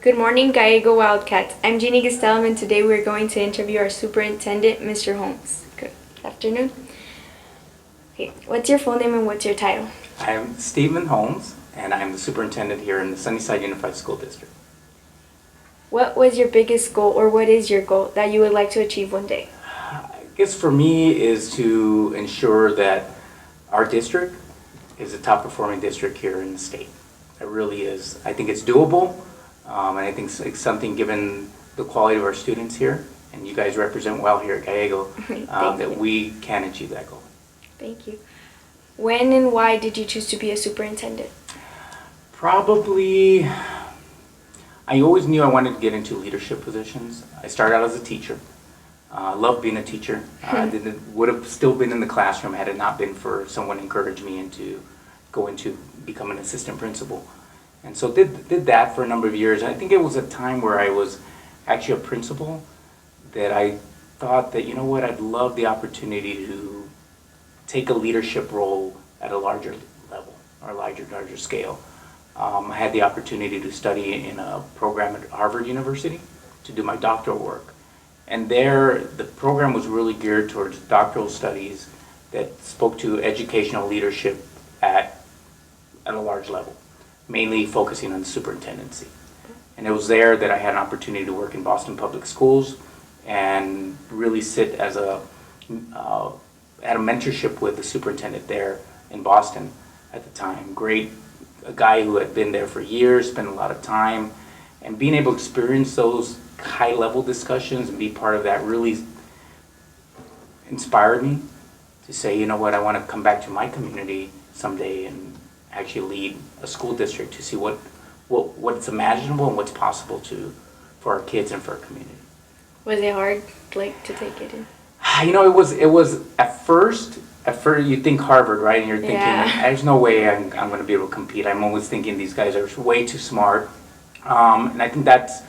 Good morning, Gallego Wildcats. I'm Jeannie Gastelum, and today we're going to interview our superintendent, Mr. Holmes. Good afternoon. Okay, what's your full name and what's your title? I'm Stephen Holmes, and I'm the superintendent here in the Sunnyside Unified School District. What was your biggest goal, or what is your goal that you would like to achieve one day? I guess for me is to ensure that our district is a top performing district here in the state. It really is. I think it's doable, and I think it's something, given the quality of our students here, and you guys represent well here at Gallego, that we can achieve that goal. Thank you. When and why did you choose to be a superintendent? Probably, I always knew I wanted to get into leadership positions. I started out as a teacher. I loved being a teacher. Would have still been in the classroom had it not been for someone encouraged me into go into become an assistant principal. And so did that for a number of years. And I think it was a time where I was actually a principal that I thought that, you know what, I'd love the opportunity to take a leadership role at a larger level or larger scale. I had the opportunity to study in a program at Harvard University to do my doctoral work. And there, the program was really geared towards doctoral studies that spoke to educational leadership at a large level, mainly focusing on the superintendency. And it was there that I had an opportunity to work in Boston Public Schools and really sit as had a mentorship with the superintendent there in Boston at the time. A guy who had been there for years, spent a lot of time, and being able to experience those high-level discussions and be part of that really inspired me to say, you know what, I want to come back to my community someday and actually lead a school district to see what's imaginable and what's possible for our kids and for our community. Was it hard, to take it in? You know, it was at first you think Harvard, right? And you're thinking, there's no way I'm going to be able to compete. I'm always thinking these guys are way too smart. And I think that's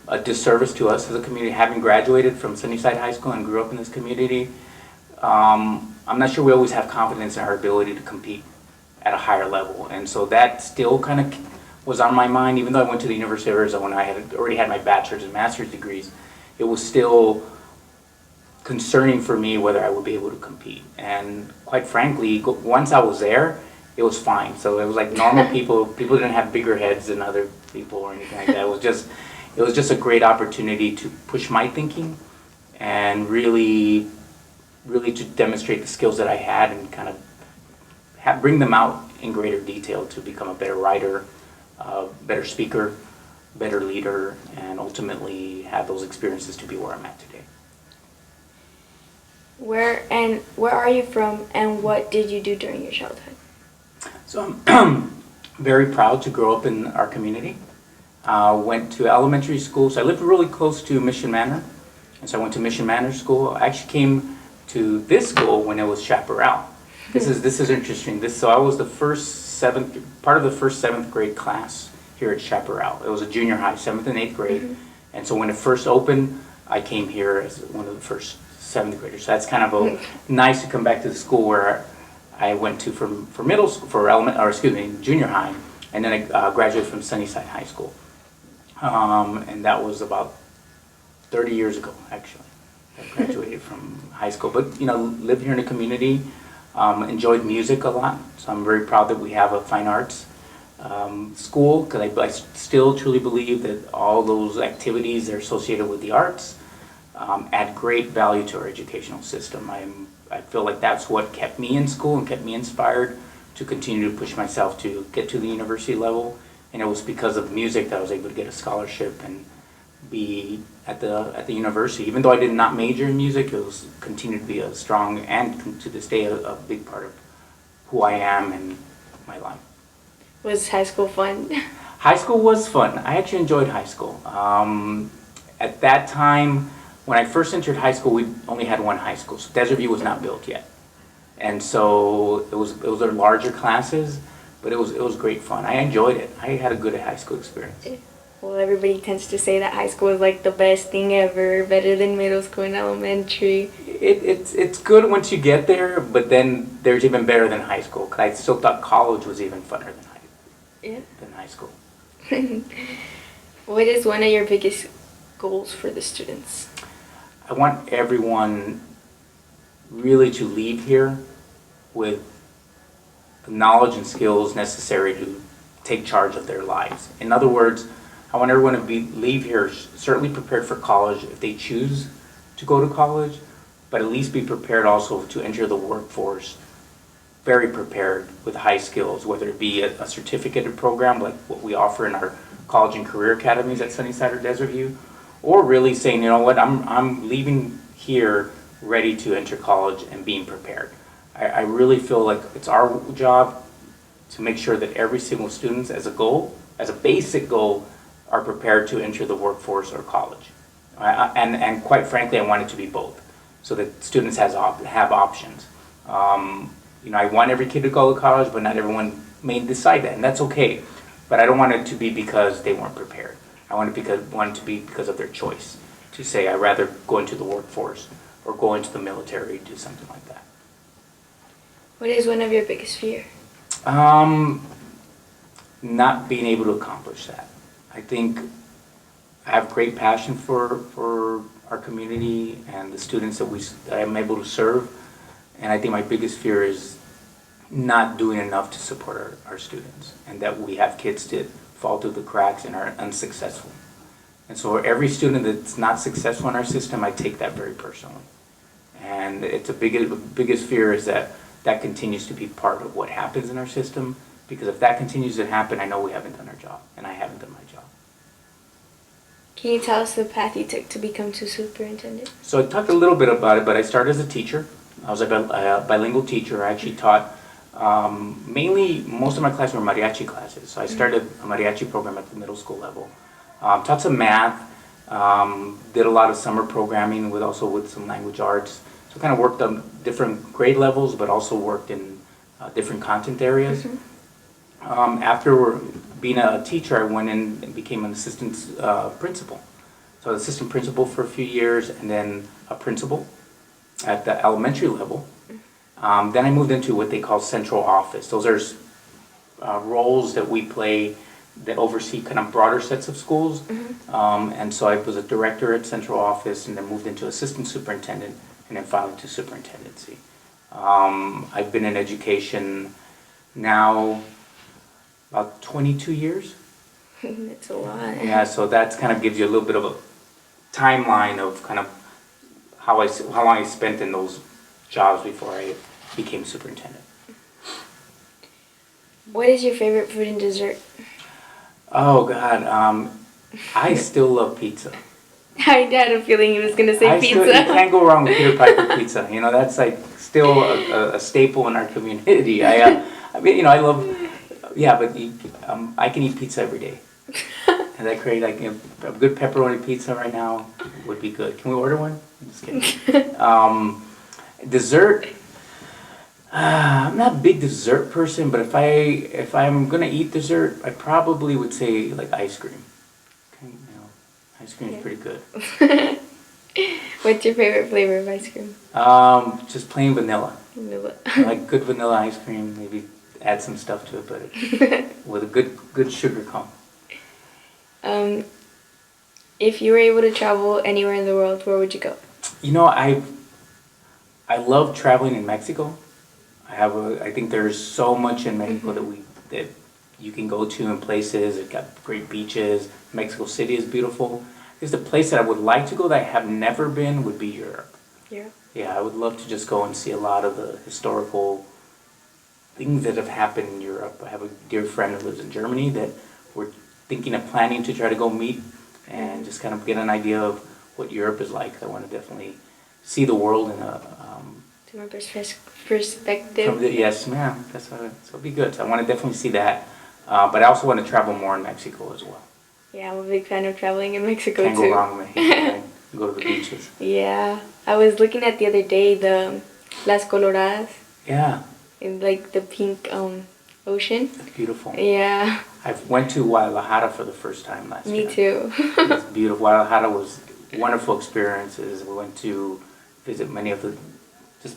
a disservice to us as a community. Having graduated from Sunnyside High School and grew up in this community, I'm not sure we always have confidence in our ability to compete at a higher level. And so that still kind of was on my mind. Even though I went to the University of Arizona, I had already had my bachelor's and master's degrees, it was still concerning for me whether I would be able to compete. And quite frankly, once I was there, it was fine. So it was like normal people didn't have bigger heads than other people or anything like that. It was just a great opportunity to push my thinking and really to demonstrate the skills that I had and kind of bring them out in greater detail to become a better writer, better speaker, better leader, and ultimately have those experiences to be where I'm at today. Where are you from, and what did you do during your childhood? So I'm very proud to grow up in our community. Went to elementary school, so I lived really close to Mission Manor, and so I went to Mission Manor School. I actually came to this school when it was Chaparral. This is interesting. So I was part of the first seventh grade class here at Chaparral. It was a junior high, 7th and 8th grade, and so when it first opened, I came here as one of the first 7th graders. So that's kind of nice to come back to the school where I went to for middle school, junior high, and then I graduated from Sunnyside High School, and that was about 30 years ago, actually. I graduated from high school, but lived here in the community, enjoyed music a lot. So I'm very proud that we have a fine arts school, because I still truly believe that all those activities that are associated with the arts add great value to our educational system. I feel like that's what kept me in school and kept me inspired to continue to push myself to get to the university level. And it was because of music that I was able to get a scholarship and be at the university. Even though I did not major in music, it was continued to be a strong, and to this day, a big part of who I am and my life. Was high school fun? High school was fun. I actually enjoyed high school. At that time, when I first entered high school, we only had one high school. So Desert View was not built yet. And so it was our larger classes, but it was great fun. I enjoyed it. I had a good high school experience. Well, everybody tends to say that high school is like the best thing ever, better than middle school and elementary. It's good once you get there, but then there's even better than high school. 'Cause I still thought college was even funner than high school. What is one of your biggest goals for the students? I want everyone really to leave here with the knowledge and skills necessary to take charge of their lives. In other words, I want everyone to leave here certainly prepared for college if they choose to go to college, but at least be prepared also to enter the workforce very prepared with high skills, whether it be a certificated program like what we offer in our college and career academies at Sunnyside or Desert View, or really saying, you know what, I'm leaving here ready to enter college and being prepared. I really feel like it's our job to make sure that every single student as a goal, as a basic goal, are prepared to enter the workforce or college. And quite frankly, I want it to be both, so that students have options. I want every kid to go to college, but not everyone may decide that, and that's okay. But I don't want it to be because they weren't prepared. I want it to be because of their choice, to say I'd rather go into the workforce or go into the military, do something like that. What is one of your biggest fear? Not being able to accomplish that. I think I have great passion for our community and the students that I'm able to serve, and I think my biggest fear is not doing enough to support our students, and that we have kids that fall through the cracks and are unsuccessful. And so every student that's not successful in our system, I take that very personally. And it's biggest fear is that continues to be part of what happens in our system, because if that continues to happen, I know we haven't done our job, and I haven't done my job. Can you tell us the path you took to become superintendent? So I talked a little bit about it, but I started as a teacher. I was a bilingual teacher. I actually taught most of my classes were mariachi classes. So I started a mariachi program at the middle school level. Taught some math, did a lot of summer programming with some language arts. So kind of worked on different grade levels, but also worked in different content areas. After being a teacher, I went in and became an assistant principal. So I was assistant principal for a few years, and then a principal at the elementary level. Then I moved into what they call central office. Those are roles that we play that oversee kind of broader sets of schools. And so I was a director at central office, and then moved into assistant superintendent, and then finally to superintendency. I've been in education now about 22 years. That's a lot. Yeah, so that kind of gives you a little bit of a timeline of kind of how long I spent in those jobs before I became superintendent. What is your favorite food and dessert? Oh God, I still love pizza. I had a feeling he was going to say pizza. You can't go wrong with Peter Piper pizza. You know, that's like still a staple in our community. I love. Yeah, but I can eat pizza every day. And that create a good pepperoni pizza right now would be good. Can we order one? I'm just kidding. Dessert. I'm not a big dessert person, but if I'm gonna eat dessert, I probably would say like ice cream. Okay, ice cream is pretty good. What's your favorite flavor of ice cream? Just plain vanilla. Vanilla. I like good vanilla ice cream. Maybe add some stuff to it, but with a good sugar cone. If you were able to travel anywhere in the world, where would you go? I love traveling in Mexico. I think there's so much in Mexico that you can go to in places. It's got great beaches. Mexico City is beautiful. I guess the place that I would like to go that I have never been would be Europe. Europe? Yeah, I would love to just go and see a lot of the historical things that have happened in Europe. I have a dear friend who lives in Germany that we're thinking of planning to try to go meet and just kind of get an idea of what Europe is like. I want to definitely see the world in a from a perspective. Yes, ma'am. So it'll be good. So I want to definitely see that, but I also want to travel more in Mexico as well. Yeah, I'm a big fan of traveling in Mexico Can't too. go wrong with Mexico. Go to the beaches. Yeah, I was looking at the other day the Las Coloradas. Yeah. In like the pink ocean. It's beautiful. Yeah. I went to Guadalajara for the first time last year. Me too. It's beautiful. Guadalajara was wonderful experiences. We went to visit many of the just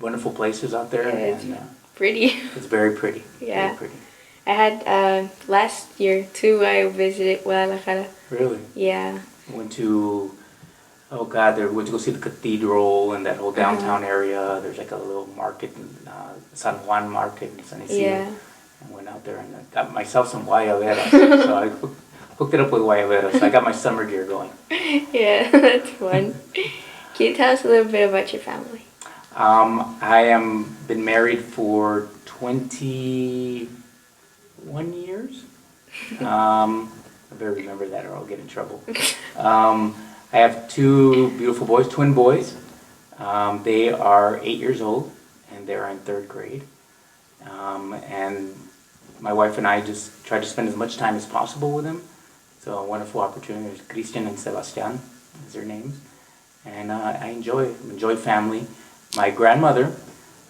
wonderful places out there. Yeah, it's and pretty. It's very pretty. Yeah. Very pretty. I had last year too. I visited Guadalajara. Really? Yeah. Went to, oh God, there went to go see the Cathedral and that whole downtown area. There's like a little market, San Juan Market in San Isidro. Yeah. I went out there and I got myself some guayaberas. So I hooked it up with guayaberas. So I got my summer gear going. Yeah, that's fun. Can you tell us a little bit about your family? I am been married for 21 years. I better remember that or I'll get in trouble. I have two beautiful boys, twin boys. They are 8 years old and they're in third grade. And my wife and I just try to spend as much time as possible with them. So a wonderful opportunity. There's Christian and Sebastian is their names. And I enjoy family. My grandmother,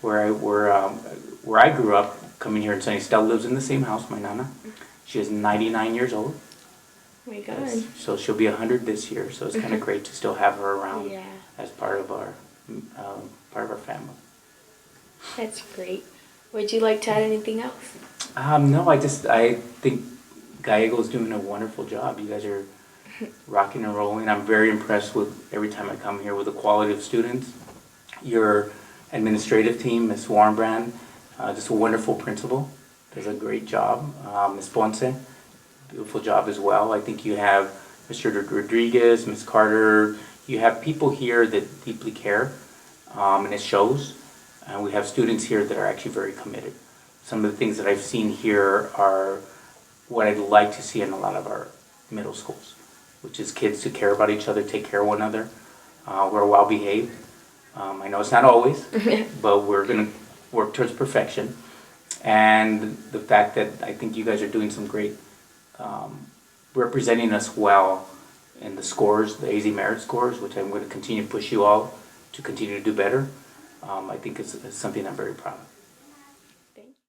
where I grew up, coming here in Sunny, still lives in the same house, my nana. She is 99 years old. Oh my God. So she'll be 100 this year. So it's kind of great to still have her around Yeah. as part of our family. That's great. Would you like to add anything else? No, I think Gallego's doing a wonderful job. You guys are rocking and rolling. I'm very impressed with every time I come here with the quality of students. Your administrative team, Ms. Warnbrand, just a wonderful principal, does a great job. Ms. Ponce, beautiful job as well. I think you have Mr. Rodriguez, Ms. Carter. You have people here that deeply care, and it shows. And we have students here that are actually very committed. Some of the things that I've seen here are what I'd like to see in a lot of our middle schools, which is kids who care about each other, take care of one another. We're well behaved. I know it's not always, but we're going to work towards perfection. And the fact that I think you guys are doing some great, representing us well in the scores, the AZ Merit scores, which I'm going to continue to push you all to continue to do better. I think it's something I'm very proud of.